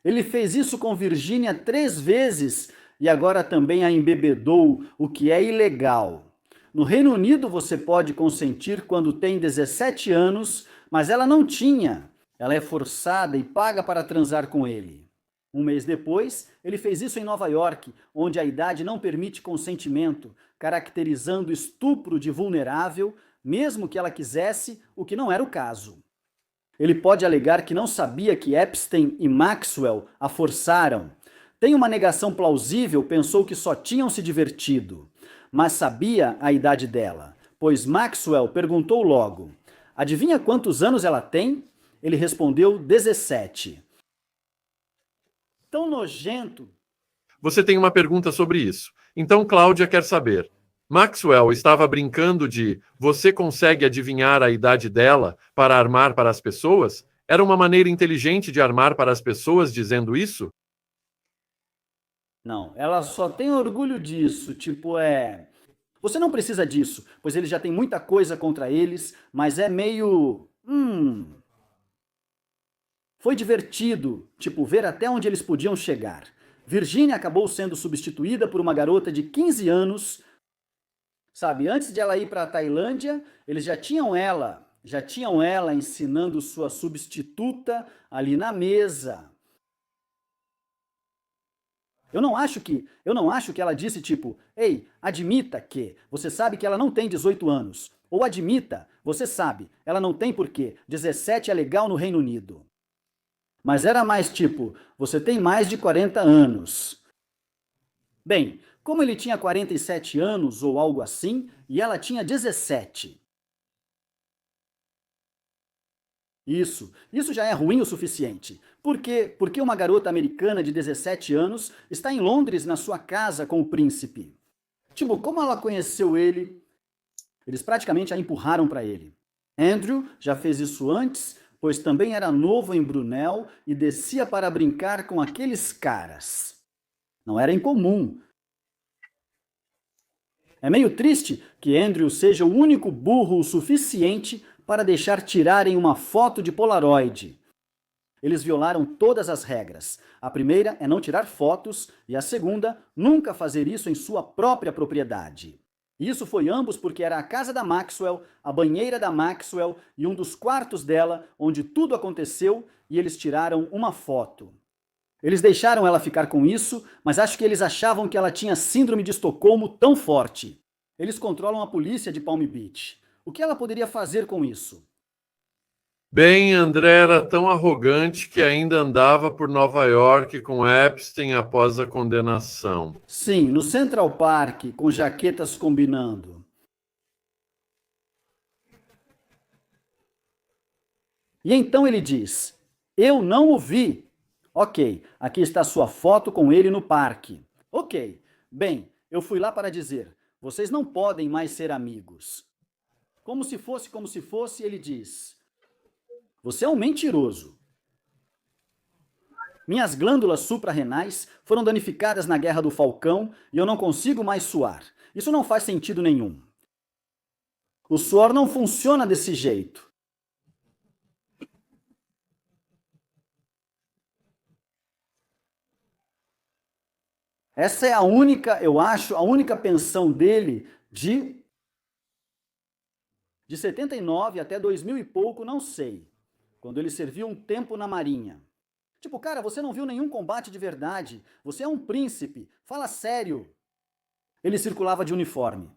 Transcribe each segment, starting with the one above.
Ele fez isso com Virgínia 3 vezes e agora também a embebedou, o que é ilegal. No Reino Unido você pode consentir quando tem 17 anos, mas ela não tinha. Ela é forçada e paga para transar com ele. Um mês depois, ele fez isso em Nova York, onde a idade não permite consentimento, caracterizando estupro de vulnerável, mesmo que ela quisesse, o que não era o caso. Ele pode alegar que não sabia que Epstein e Maxwell a forçaram. Tem uma negação plausível, pensou que só tinham se divertido, mas sabia a idade dela, pois Maxwell perguntou logo: adivinha quantos anos ela tem? Ele respondeu 17. Tão nojento. Você tem uma pergunta sobre isso. Então Cláudia quer saber. Maxwell estava brincando de você consegue adivinhar a idade dela para armar para as pessoas? Era uma maneira inteligente de armar para as pessoas dizendo isso? Não, ela só tem orgulho disso, tipo, você não precisa disso, pois ele já tem muita coisa contra eles, mas é meio. Foi divertido, tipo, ver até onde eles podiam chegar. Virginia acabou sendo substituída por uma garota de 15 anos. Sabe, antes de ela ir para a Tailândia, eles já tinham ela ensinando sua substituta ali na mesa. Eu não acho que ela disse tipo, ei, admita que você sabe que ela não tem 18 anos. Ou admita, você sabe, ela não tem porquê. 17 é legal no Reino Unido. Mas era mais tipo, você tem mais de 40 anos. Bem, como ele tinha 47 anos ou algo assim, e ela tinha 17. Isso já é ruim o suficiente. Por quê? Porque uma garota americana de 17 anos está em Londres na sua casa com o príncipe. Tipo, como ela conheceu ele? Eles praticamente a empurraram para ele. Andrew já fez isso antes, pois também era novo em Brunel e descia para brincar com aqueles caras. Não era incomum. É meio triste que Andrew seja o único burro o suficiente para deixar tirarem uma foto de Polaroid. Eles violaram todas as regras. A primeira é não tirar fotos e a segunda, nunca fazer isso em sua própria propriedade. Isso foi ambos porque era a casa da Maxwell, a banheira da Maxwell e um dos quartos dela onde tudo aconteceu e eles tiraram uma foto. Eles deixaram ela ficar com isso, mas acho que eles achavam que ela tinha síndrome de Estocolmo tão forte. Eles controlam a polícia de Palm Beach. O que ela poderia fazer com isso? Bem, André era tão arrogante que ainda andava por Nova York com Epstein após a condenação. Sim, no Central Park, com jaquetas combinando. E então ele diz: eu não o vi. Ok, aqui está sua foto com ele no parque. Ok, bem, eu fui lá para dizer: vocês não podem mais ser amigos. Como se fosse, ele diz: você é um mentiroso. Minhas glândulas suprarrenais foram danificadas na Guerra do Falcão e eu não consigo mais suar. Isso não faz sentido nenhum. O suor não funciona desse jeito. Essa é a única, eu acho, a única pensão dele de 79 até 2000 e pouco, não sei. Quando ele serviu um tempo na Marinha. Tipo, cara, você não viu nenhum combate de verdade. Você é um príncipe. Fala sério. Ele circulava de uniforme.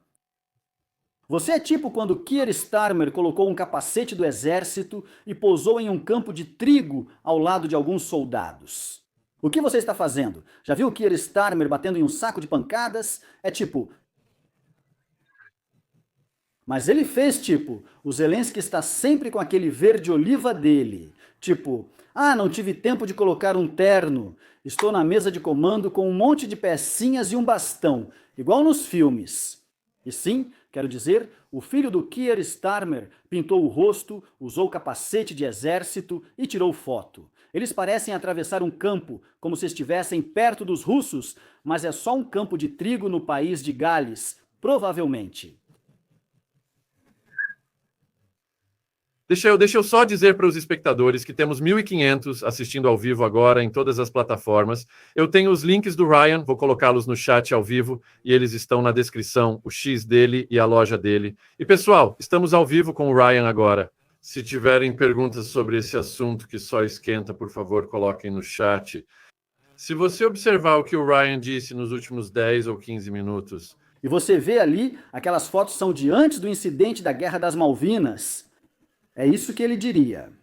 Você é tipo quando Keir Starmer colocou um capacete do exército e pousou em um campo de trigo ao lado de alguns soldados. O que você está fazendo? Já viu Keir Starmer batendo em um saco de pancadas? É tipo. Mas ele fez tipo. O Zelensky está sempre com aquele verde oliva dele. Tipo, não tive tempo de colocar um terno. Estou na mesa de comando com um monte de pecinhas e um bastão, igual nos filmes. E sim, quero dizer, o filho do Keir Starmer pintou o rosto, usou capacete de exército e tirou foto. Eles parecem atravessar um campo, como se estivessem perto dos russos, mas é só um campo de trigo no país de Gales, provavelmente. Deixa eu só dizer para os espectadores que temos 1.500 assistindo ao vivo agora em todas as plataformas. Eu tenho os links do Ryan, vou colocá-los no chat ao vivo e eles estão na descrição, o X dele e a loja dele. E pessoal, estamos ao vivo com o Ryan agora. Se tiverem perguntas sobre esse assunto que só esquenta, por favor, coloquem no chat. Se você observar o que o Ryan disse nos últimos 10 ou 15 minutos... E você vê ali, aquelas fotos são de antes do incidente da Guerra das Malvinas. É isso que ele diria.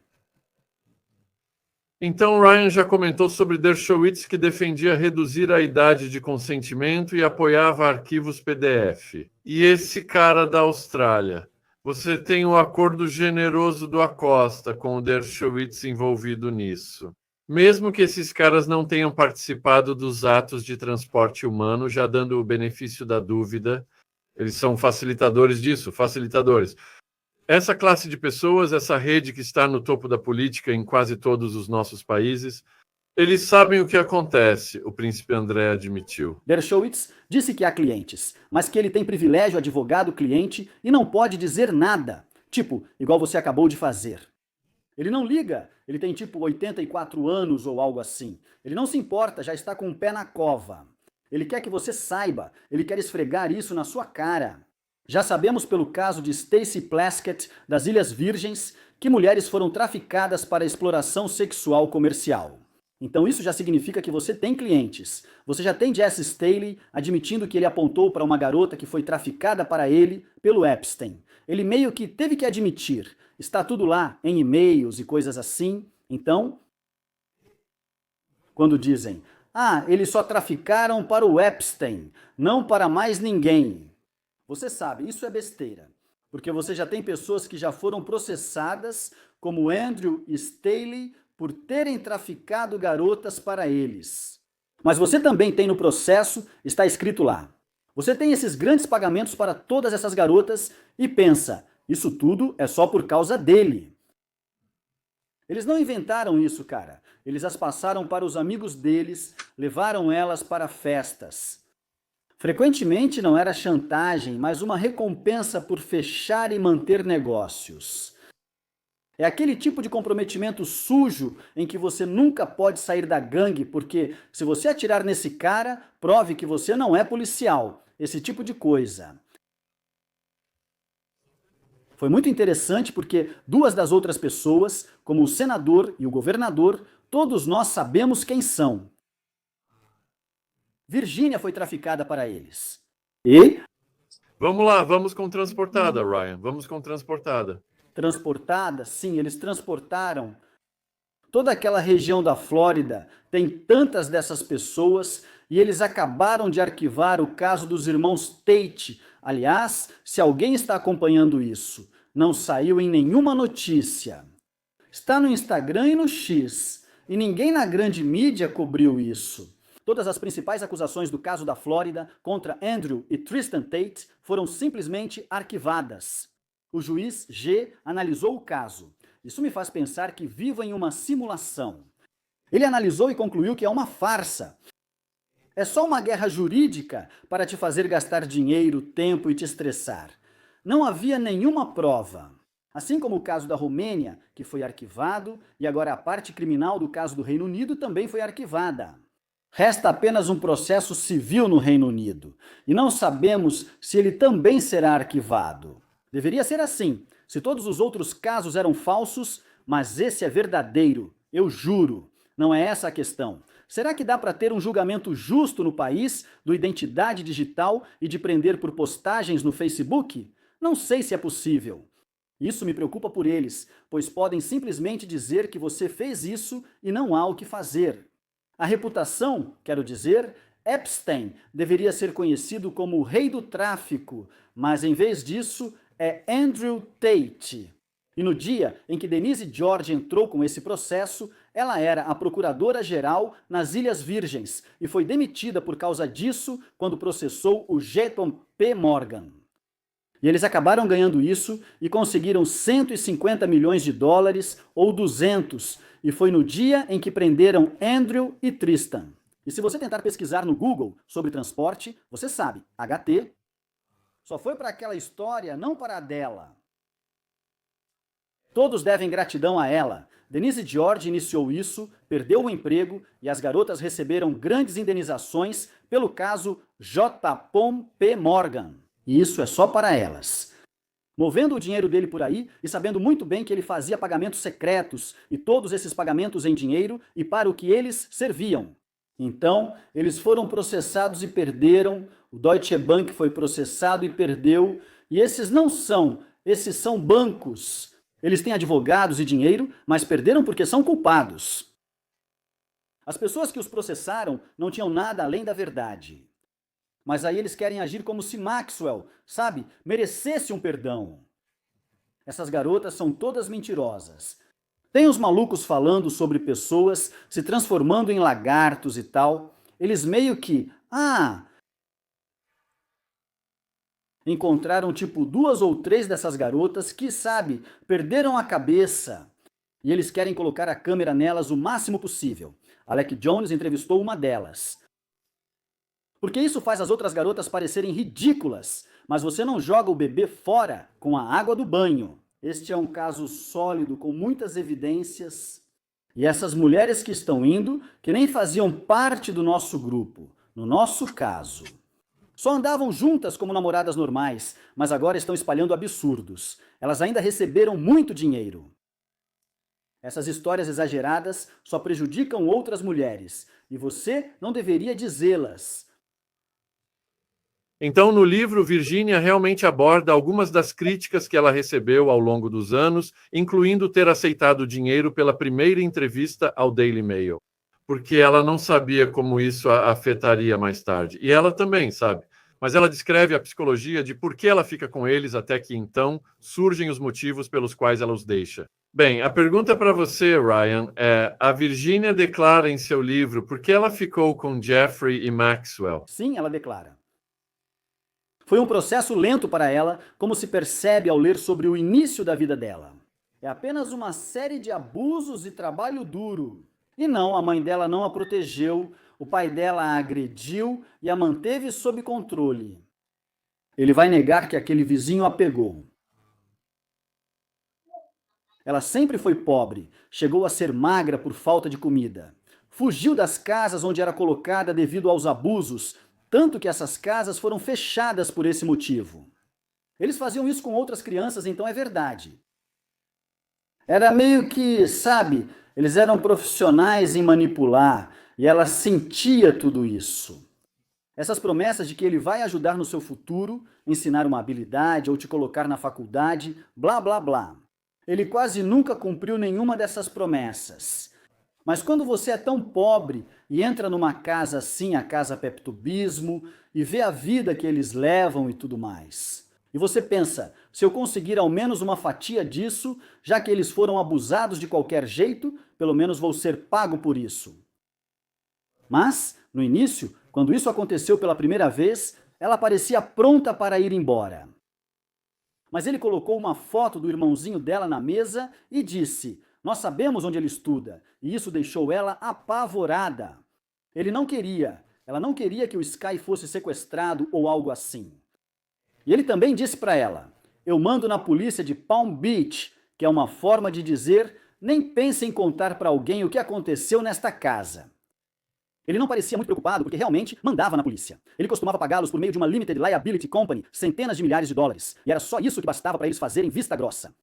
Então, Ryan já comentou sobre Dershowitz, que defendia reduzir a idade de consentimento e apoiava arquivos PDF. E esse cara da Austrália? Você tem o acordo generoso do Acosta com o Dershowitz envolvido nisso. Mesmo que esses caras não tenham participado dos atos de transporte humano, já dando o benefício da dúvida, eles são facilitadores disso, facilitadores. Essa classe de pessoas, essa rede que está no topo da política em quase todos os nossos países, eles sabem o que acontece, o príncipe André admitiu. Dershowitz disse que há clientes, mas que ele tem privilégio advogado-cliente e não pode dizer nada. Tipo, igual você acabou de fazer. Ele não liga, ele tem tipo 84 anos ou algo assim. Ele não se importa, já está com um pé na cova. Ele quer que você saiba, ele quer esfregar isso na sua cara. Já sabemos pelo caso de Stacey Plaskett, das Ilhas Virgens, que mulheres foram traficadas para exploração sexual comercial. Então isso já significa que você tem clientes. Você já tem Jesse Staley admitindo que ele apontou para uma garota que foi traficada para ele pelo Epstein. Ele meio que teve que admitir. Está tudo lá em e-mails e coisas assim. Então, quando dizem, eles só traficaram para o Epstein, não para mais ninguém. Você sabe, isso é besteira. Porque você já tem pessoas que já foram processadas, como Andrew Staley, por terem traficado garotas para eles. Mas você também tem no processo, está escrito lá. Você tem esses grandes pagamentos para todas essas garotas e pensa, isso tudo é só por causa dele. Eles não inventaram isso, cara. Eles as passaram para os amigos deles, levaram elas para festas. Frequentemente não era chantagem, mas uma recompensa por fechar e manter negócios. É aquele tipo de comprometimento sujo em que você nunca pode sair da gangue, porque se você atirar nesse cara, prove que você não é policial. Esse tipo de coisa. Foi muito interessante porque duas das outras pessoas, como o senador e o governador, todos nós sabemos quem são. Virgínia foi traficada para eles. E? Vamos lá, vamos com transportada, Ryan. Vamos com transportada. Transportada? Sim, eles transportaram. Toda aquela região da Flórida tem tantas dessas pessoas e eles acabaram de arquivar o caso dos irmãos Tate. Aliás, se alguém está acompanhando isso, não saiu em nenhuma notícia. Está no Instagram e no X, e ninguém na grande mídia cobriu isso. Todas as principais acusações do caso da Flórida contra Andrew e Tristan Tate foram simplesmente arquivadas. O juiz G analisou o caso. Isso me faz pensar que vivo em uma simulação. Ele analisou e concluiu que é uma farsa. É só uma guerra jurídica para te fazer gastar dinheiro, tempo e te estressar. Não havia nenhuma prova. Assim como o caso da Romênia, que foi arquivado, e agora a parte criminal do caso do Reino Unido também foi arquivada. Resta apenas um processo civil no Reino Unido, e não sabemos se ele também será arquivado. Deveria ser assim, se todos os outros casos eram falsos, mas esse é verdadeiro, eu juro. Não é essa a questão. Será que dá para ter um julgamento justo no país do identidade digital e de prender por postagens no Facebook? Não sei se é possível. Isso me preocupa por eles, pois podem simplesmente dizer que você fez isso e não há o que fazer. A reputação, quero dizer, Epstein deveria ser conhecido como o rei do tráfico, mas em vez disso é Andrew Tate. E no dia em que Denise George entrou com esse processo, ela era a procuradora-geral nas Ilhas Virgens e foi demitida por causa disso quando processou o JP Morgan. E eles acabaram ganhando isso e conseguiram 150 milhões de dólares ou 200, e foi no dia em que prenderam Andrew e Tristan. E se você tentar pesquisar no Google sobre transporte, você sabe, HT só foi para aquela história, não para a dela. Todos devem gratidão a ela. Denise George iniciou isso, perdeu o emprego e as garotas receberam grandes indenizações pelo caso J. P. Morgan. E isso é só para elas. Movendo o dinheiro dele por aí e sabendo muito bem que ele fazia pagamentos secretos e todos esses pagamentos em dinheiro e para o que eles serviam. Então, eles foram processados e perderam, o Deutsche Bank foi processado e perdeu, e esses são bancos. Eles têm advogados e dinheiro, mas perderam porque são culpados. As pessoas que os processaram não tinham nada além da verdade. Mas aí eles querem agir como se Maxwell, sabe, merecesse um perdão. Essas garotas são todas mentirosas. Tem uns malucos falando sobre pessoas se transformando em lagartos e tal. Eles meio que, encontraram tipo 2 ou 3 dessas garotas que, sabe, perderam a cabeça. E eles querem colocar a câmera nelas o máximo possível. Alec Jones entrevistou uma delas. Porque isso faz as outras garotas parecerem ridículas, mas você não joga o bebê fora com a água do banho. Este é um caso sólido, com muitas evidências. E essas mulheres que estão indo, que nem faziam parte do nosso grupo, no nosso caso. Só andavam juntas como namoradas normais, mas agora estão espalhando absurdos. Elas ainda receberam muito dinheiro. Essas histórias exageradas só prejudicam outras mulheres, e você não deveria dizê-las. Então, no livro, Virginia realmente aborda algumas das críticas que ela recebeu ao longo dos anos, incluindo ter aceitado dinheiro pela primeira entrevista ao Daily Mail, porque ela não sabia como isso a afetaria mais tarde. E ela também, sabe? Mas ela descreve a psicologia de por que ela fica com eles até que, então, surgem os motivos pelos quais ela os deixa. Bem, a pergunta para você, Ryan, é: a Virginia declara em seu livro por que ela ficou com Jeffrey e Maxwell? Sim, ela declara. Foi um processo lento para ela, como se percebe ao ler sobre o início da vida dela. É apenas uma série de abusos e trabalho duro. E não, a mãe dela não a protegeu, o pai dela a agrediu e a manteve sob controle. Ele vai negar que aquele vizinho a pegou. Ela sempre foi pobre, chegou a ser magra por falta de comida. Fugiu das casas onde era colocada devido aos abusos, tanto que essas casas foram fechadas por esse motivo. Eles faziam isso com outras crianças, então é verdade. Era meio que, sabe, eles eram profissionais em manipular e ela sentia tudo isso. Essas promessas de que ele vai ajudar no seu futuro, ensinar uma habilidade ou te colocar na faculdade, blá blá blá. Ele quase nunca cumpriu nenhuma dessas promessas. Mas quando você é tão pobre e entra numa casa assim, a casa Peptubismo, e vê a vida que eles levam e tudo mais, e você pensa, se eu conseguir ao menos uma fatia disso, já que eles foram abusados de qualquer jeito, pelo menos vou ser pago por isso. Mas, no início, quando isso aconteceu pela primeira vez, ela parecia pronta para ir embora. Mas ele colocou uma foto do irmãozinho dela na mesa e disse: nós sabemos onde ele estuda, e isso deixou ela apavorada. Ela não queria que o Sky fosse sequestrado ou algo assim. E ele também disse para ela: eu mando na polícia de Palm Beach, que é uma forma de dizer, nem pense em contar para alguém o que aconteceu nesta casa. Ele não parecia muito preocupado porque realmente mandava na polícia. Ele costumava pagá-los por meio de uma Limited Liability Company, centenas de milhares de dólares, e era só isso que bastava para eles fazerem vista grossa.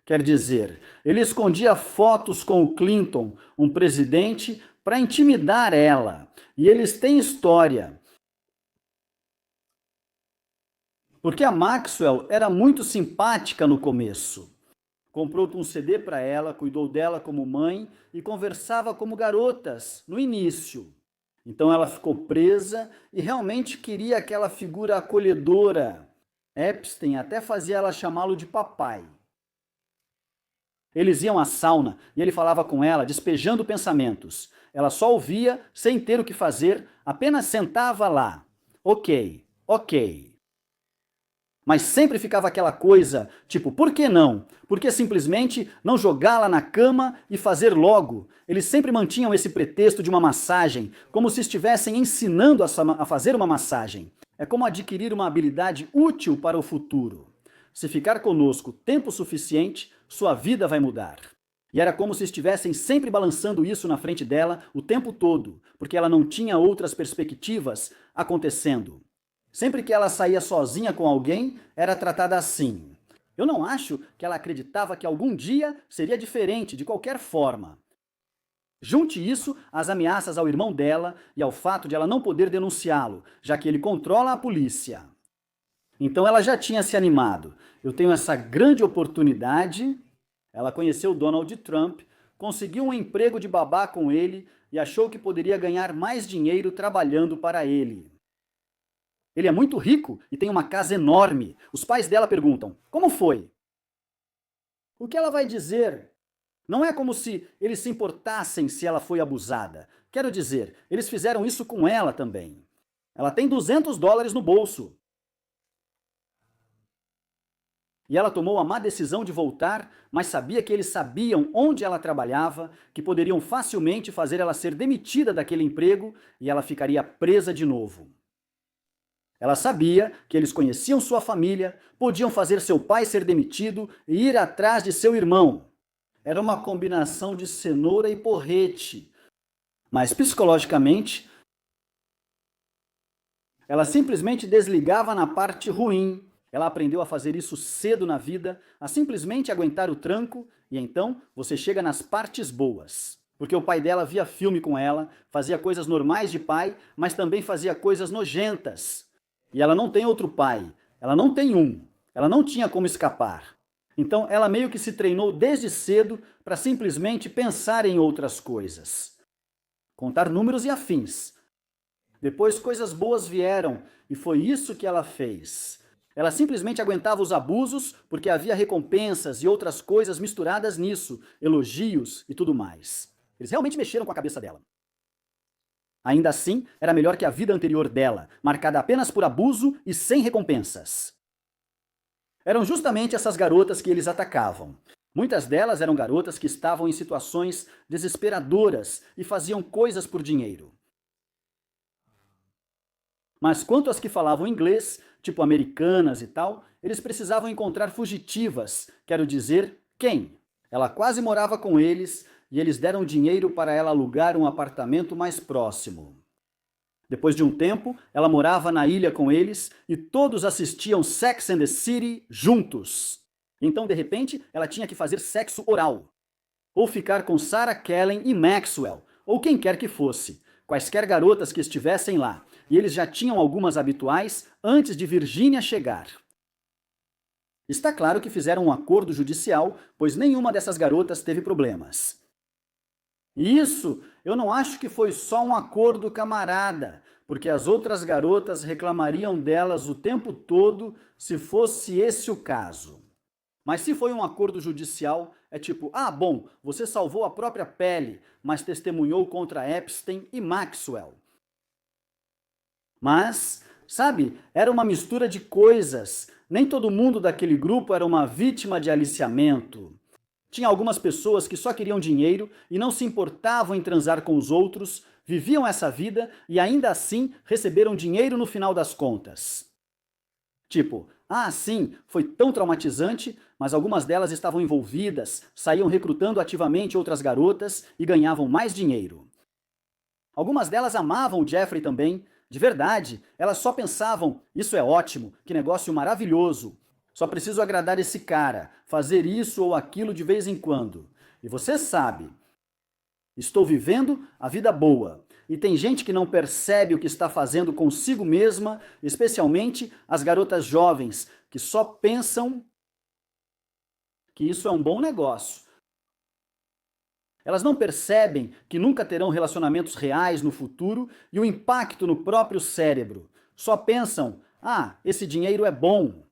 Quer dizer, ele escondia fotos com o Clinton, um presidente, para intimidar ela. E eles têm história. Porque a Maxwell era muito simpática no começo. Comprou um CD para ela, cuidou dela como mãe e conversava como garotas no início. Então ela ficou presa e realmente queria aquela figura acolhedora. Epstein até fazia ela chamá-lo de papai. Eles iam à sauna e ele falava com ela, despejando pensamentos. Ela só ouvia, sem ter o que fazer, apenas sentava lá. Ok. Mas sempre ficava aquela coisa, tipo, por que não? Por que simplesmente não jogá-la na cama e fazer logo? Eles sempre mantinham esse pretexto de uma massagem, como se estivessem ensinando a fazer uma massagem. É como adquirir uma habilidade útil para o futuro. Se ficar conosco tempo suficiente, sua vida vai mudar. E era como se estivessem sempre balançando isso na frente dela o tempo todo, porque ela não tinha outras perspectivas acontecendo. Sempre que ela saía sozinha com alguém, era tratada assim. Eu não acho que ela acreditava que algum dia seria diferente de qualquer forma. Junte isso às ameaças ao irmão dela e ao fato de ela não poder denunciá-lo, já que ele controla a polícia. Então ela já tinha se animado. Eu tenho essa grande oportunidade. Ela conheceu Donald Trump, conseguiu um emprego de babá com ele e achou que poderia ganhar mais dinheiro trabalhando para ele. Ele é muito rico e tem uma casa enorme. Os pais dela perguntam: como foi? O que ela vai dizer? Não é como se eles se importassem se ela foi abusada. Quero dizer, eles fizeram isso com ela também. Ela tem $200 no bolso. E ela tomou a má decisão de voltar, mas sabia que eles sabiam onde ela trabalhava, que poderiam facilmente fazer ela ser demitida daquele emprego e ela ficaria presa de novo. Ela sabia que eles conheciam sua família, podiam fazer seu pai ser demitido e ir atrás de seu irmão. Era uma combinação de cenoura e porrete. Mas psicologicamente, ela simplesmente desligava na parte ruim. Ela aprendeu a fazer isso cedo na vida, a simplesmente aguentar o tranco, e então você chega nas partes boas. Porque o pai dela via filme com ela, fazia coisas normais de pai, mas também fazia coisas nojentas. E ela não tem outro pai, ela não tem um, ela não tinha como escapar. Então ela meio que se treinou desde cedo para simplesmente pensar em outras coisas. Contar números e afins. Depois coisas boas vieram, e foi isso que ela fez. Ela simplesmente aguentava os abusos porque havia recompensas e outras coisas misturadas nisso, elogios e tudo mais. Eles realmente mexeram com a cabeça dela. Ainda assim, era melhor que a vida anterior dela, marcada apenas por abuso e sem recompensas. Eram justamente essas garotas que eles atacavam. Muitas delas eram garotas que estavam em situações desesperadoras e faziam coisas por dinheiro. Mas quanto às que falavam inglês, tipo americanas e tal, eles precisavam encontrar fugitivas, quero dizer, quem? Ela quase morava com eles e eles deram dinheiro para ela alugar um apartamento mais próximo. Depois de um tempo, ela morava na ilha com eles e todos assistiam Sex and the City juntos. Então, de repente, ela tinha que fazer sexo oral. Ou ficar com Sarah Kellen e Maxwell, ou quem quer que fosse, quaisquer garotas que estivessem lá. E eles já tinham algumas habituais antes de Virginia chegar. Está claro que fizeram um acordo judicial, pois nenhuma dessas garotas teve problemas. E isso, eu não acho que foi só um acordo camarada, porque as outras garotas reclamariam delas o tempo todo se fosse esse o caso. Mas se foi um acordo judicial, é tipo, ah, bom, você salvou a própria pele, mas testemunhou contra Epstein e Maxwell. Mas, sabe, era uma mistura de coisas. Nem todo mundo daquele grupo era uma vítima de aliciamento. Tinha algumas pessoas que só queriam dinheiro e não se importavam em transar com os outros, viviam essa vida e ainda assim receberam dinheiro no final das contas. Tipo, ah, sim, foi tão traumatizante, mas algumas delas estavam envolvidas, saíam recrutando ativamente outras garotas e ganhavam mais dinheiro. Algumas delas amavam o Jeffrey também, de verdade, elas só pensavam, isso é ótimo, que negócio maravilhoso. Só preciso agradar esse cara, fazer isso ou aquilo de vez em quando. E você sabe, estou vivendo a vida boa. E tem gente que não percebe o que está fazendo consigo mesma, especialmente as garotas jovens, que só pensam que isso é um bom negócio. Elas não percebem que nunca terão relacionamentos reais no futuro e o impacto no próprio cérebro. Só pensam, ah, esse dinheiro é bom.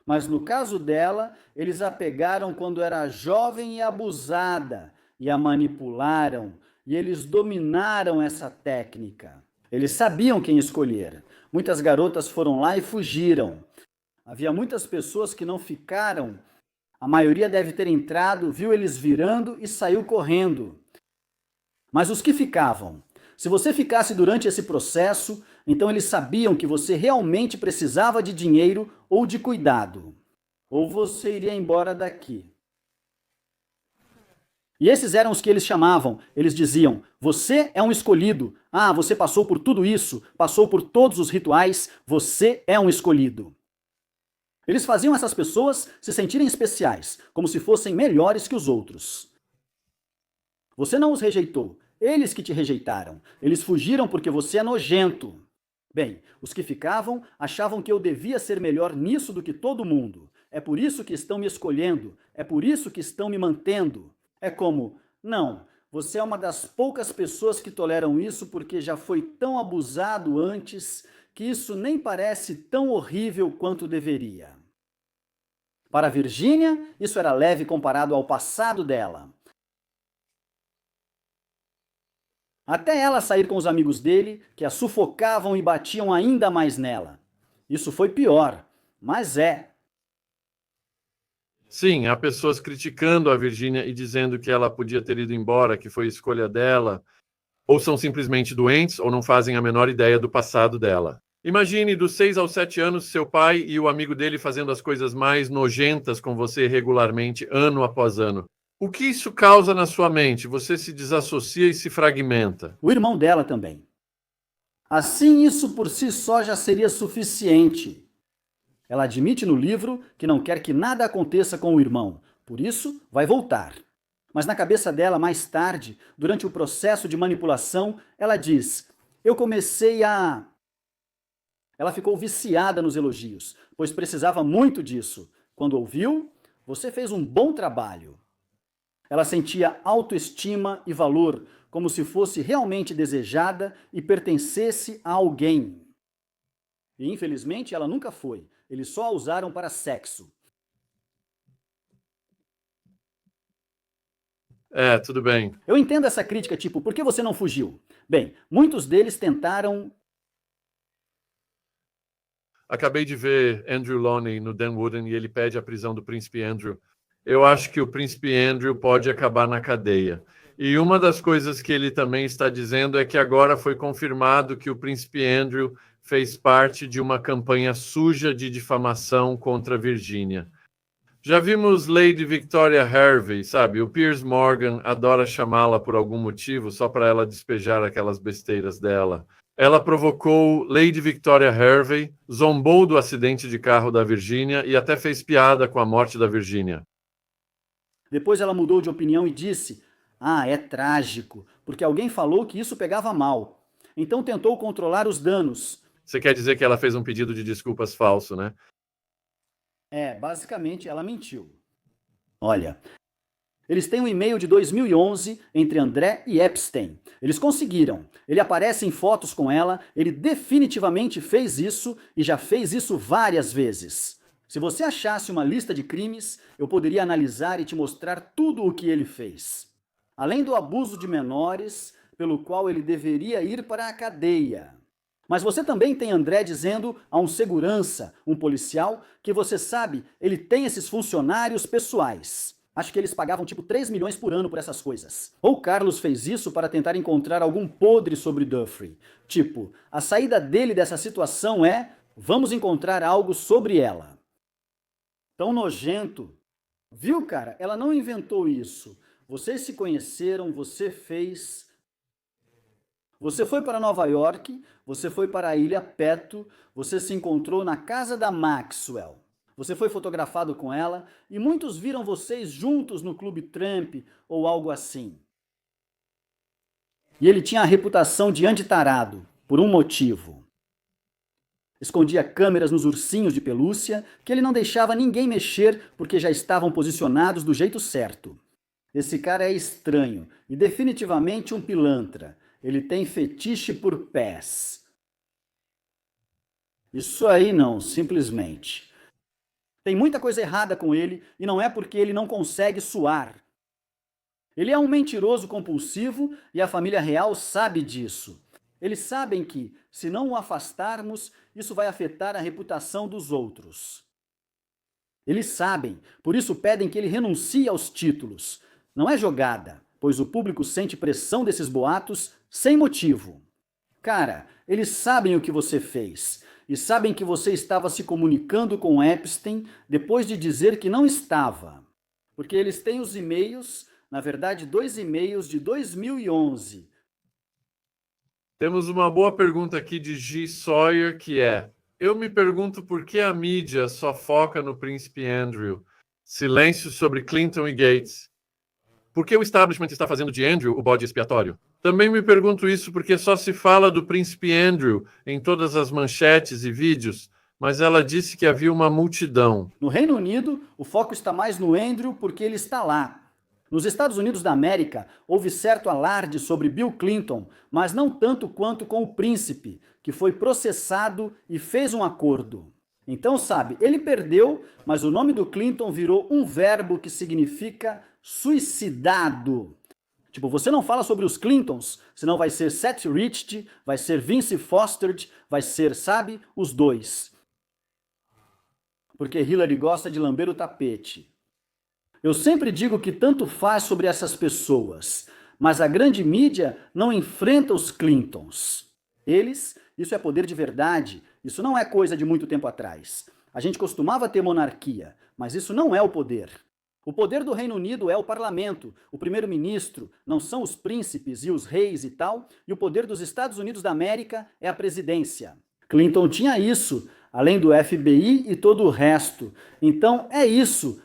Mas no caso dela, eles a pegaram quando era jovem e abusada, e a manipularam, e eles dominaram essa técnica. Eles sabiam quem escolher. Muitas garotas foram lá e fugiram. Havia muitas pessoas que não ficaram. A maioria deve ter entrado, viu eles virando e saiu correndo. Mas os que ficavam Se você ficasse durante esse processo, então eles sabiam que você realmente precisava de dinheiro ou de cuidado. Ou você iria embora daqui. E esses eram os que eles chamavam. Eles diziam: você é um escolhido. Ah, você passou por tudo isso, passou por todos os rituais, você é um escolhido. Eles faziam essas pessoas se sentirem especiais, como se fossem melhores que os outros. Você não os rejeitou, eles que te rejeitaram. Eles fugiram porque você é nojento. Bem, os que ficavam achavam que eu devia ser melhor nisso do que todo mundo. É por isso que estão me escolhendo, é por isso que estão me mantendo. É como, não, você é uma das poucas pessoas que toleram isso porque já foi tão abusado antes que isso nem parece tão horrível quanto deveria. Para Virginia, isso era leve comparado ao passado dela. Até ela sair com os amigos dele, que a sufocavam e batiam ainda mais nela. Isso foi pior, mas é. Sim, há pessoas criticando a Virginia e dizendo que ela podia ter ido embora, que foi escolha dela, ou são simplesmente doentes ou não fazem a menor ideia do passado dela. Imagine, dos 6 aos 7 anos, seu pai e o amigo dele fazendo as coisas mais nojentas com você regularmente, ano após ano. O que isso causa na sua mente? Você se desassocia e se fragmenta. O irmão dela também. Assim, isso por si só já seria suficiente. Ela admite no livro que não quer que nada aconteça com o irmão, por isso vai voltar. Mas na cabeça dela, mais tarde, durante o processo de manipulação, ela diz: eu comecei a... Ela ficou viciada nos elogios, pois precisava muito disso. Quando ouviu, você fez um bom trabalho. Ela sentia autoestima e valor, como se fosse realmente desejada e pertencesse a alguém. E infelizmente ela nunca foi. Eles só a usaram para sexo. Tudo bem. Eu entendo essa crítica, tipo, por que você não fugiu? Bem, muitos deles tentaram... Acabei de ver Andrew Loney no Dan Wooden e ele pede a prisão do príncipe Andrew. Eu acho que o príncipe Andrew pode acabar na cadeia. E uma das coisas que ele também está dizendo é que agora foi confirmado que o príncipe Andrew fez parte de uma campanha suja de difamação contra Virginia. Já vimos Lady Victoria Hervey, sabe? O Piers Morgan adora chamá-la por algum motivo só para ela despejar aquelas besteiras dela. Ela provocou Lady Victoria Hervey, zombou do acidente de carro da Virginia e até fez piada com a morte da Virginia. Depois ela mudou de opinião e disse: ah, é trágico, porque alguém falou que isso pegava mal. Então tentou controlar os danos. Você quer dizer que ela fez um pedido de desculpas falso, né? Basicamente ela mentiu. Olha, eles têm um e-mail de 2011 entre André e Epstein. Eles conseguiram. Ele aparece em fotos com ela, ele definitivamente fez isso e já fez isso várias vezes. Se você achasse uma lista de crimes, eu poderia analisar e te mostrar tudo o que ele fez. Além do abuso de menores, pelo qual ele deveria ir para a cadeia. Mas você também tem André dizendo a um segurança, um policial, que você sabe, ele tem esses funcionários pessoais. Acho que eles pagavam tipo 3 milhões por ano por essas coisas. Ou Carlos fez isso para tentar encontrar algum podre sobre Duffy. Tipo, a saída dele dessa situação é: vamos encontrar algo sobre ela. Tão nojento. Viu, cara? Ela não inventou isso. Vocês se conheceram, você fez... Você foi para Nova York, você foi para a Ilha Peto, você se encontrou na casa da Maxwell. Você foi fotografado com ela e muitos viram vocês juntos no Clube Trump ou algo assim. E ele tinha a reputação de antitarado, por um motivo. Escondia câmeras nos ursinhos de pelúcia que ele não deixava ninguém mexer porque já estavam posicionados do jeito certo. Esse cara é estranho e definitivamente um pilantra. Ele tem fetiche por pés. Isso aí não, simplesmente. Tem muita coisa errada com ele e não é porque ele não consegue suar. Ele é um mentiroso compulsivo e a família real sabe disso. Eles sabem que, se não o afastarmos, isso vai afetar a reputação dos outros. Eles sabem, por isso pedem que ele renuncie aos títulos. Não é jogada, pois o público sente pressão desses boatos sem motivo. Cara, eles sabem o que você fez e sabem que você estava se comunicando com Epstein depois de dizer que não estava. Porque eles têm os e-mails, na verdade, 2 e-mails de 2011. Temos uma boa pergunta aqui de G. Sawyer, que é: eu me pergunto por que a mídia só foca no príncipe Andrew. Silêncio sobre Clinton e Gates. Por que o establishment está fazendo de Andrew o bode expiatório? Também me pergunto isso porque só se fala do príncipe Andrew em todas as manchetes e vídeos, mas ela disse que havia uma multidão. No Reino Unido, o foco está mais no Andrew porque ele está lá. Nos Estados Unidos da América, houve certo alarde sobre Bill Clinton, mas não tanto quanto com o príncipe, que foi processado e fez um acordo. Então, sabe, ele perdeu, mas o nome do Clinton virou um verbo que significa suicidado. Tipo, você não fala sobre os Clintons, senão vai ser Seth Rich, vai ser Vince Foster, vai ser, sabe, os dois. Porque Hillary gosta de lamber o tapete. Eu sempre digo que tanto faz sobre essas pessoas, mas a grande mídia não enfrenta os Clintons. Eles, isso é poder de verdade, isso não é coisa de muito tempo atrás. A gente costumava ter monarquia, mas isso não é o poder. O poder do Reino Unido é o parlamento, o primeiro-ministro, não são os príncipes e os reis e tal, e o poder dos Estados Unidos da América é a presidência. Clinton tinha isso, além do FBI e todo o resto. Então é isso.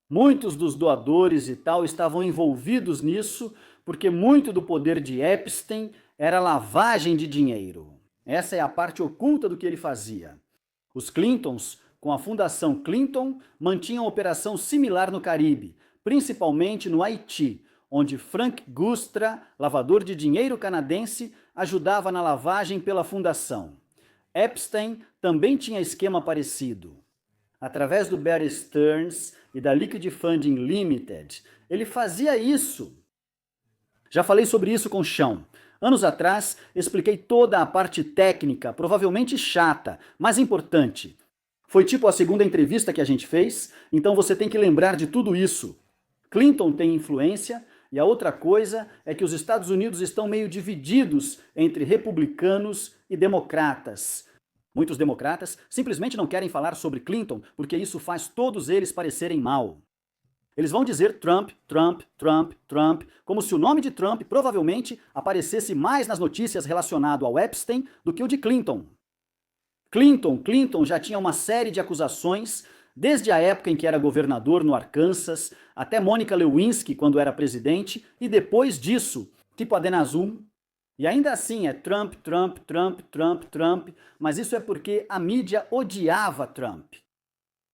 Muitos dos doadores e tal estavam envolvidos nisso, porque muito do poder de Epstein era lavagem de dinheiro. Essa é a parte oculta do que ele fazia. Os Clintons, com a Fundação Clinton, mantinham operação similar no Caribe, principalmente no Haiti, onde Frank Gustra, lavador de dinheiro canadense, ajudava na lavagem pela fundação. Epstein também tinha esquema parecido. Através do Bear Stearns e da Liquid Funding Limited, ele fazia isso. Já falei sobre isso com Sean. Anos atrás, expliquei toda a parte técnica, provavelmente chata, mas importante. Foi tipo a segunda entrevista que a gente fez, então você tem que lembrar de tudo isso. Clinton tem influência, e a outra coisa é que os Estados Unidos estão meio divididos entre republicanos e democratas. Muitos democratas simplesmente não querem falar sobre Clinton porque isso faz todos eles parecerem mal. Eles vão dizer Trump, Trump, Trump, Trump, como se o nome de Trump provavelmente aparecesse mais nas notícias relacionado ao Epstein do que o de Clinton. Clinton já tinha uma série de acusações, desde a época em que era governador no Arkansas, até Monica Lewinsky quando era presidente, e depois disso, tipo Adenazum. E ainda assim é Trump, Trump, Trump, Trump, Trump, mas isso é porque a mídia odiava Trump.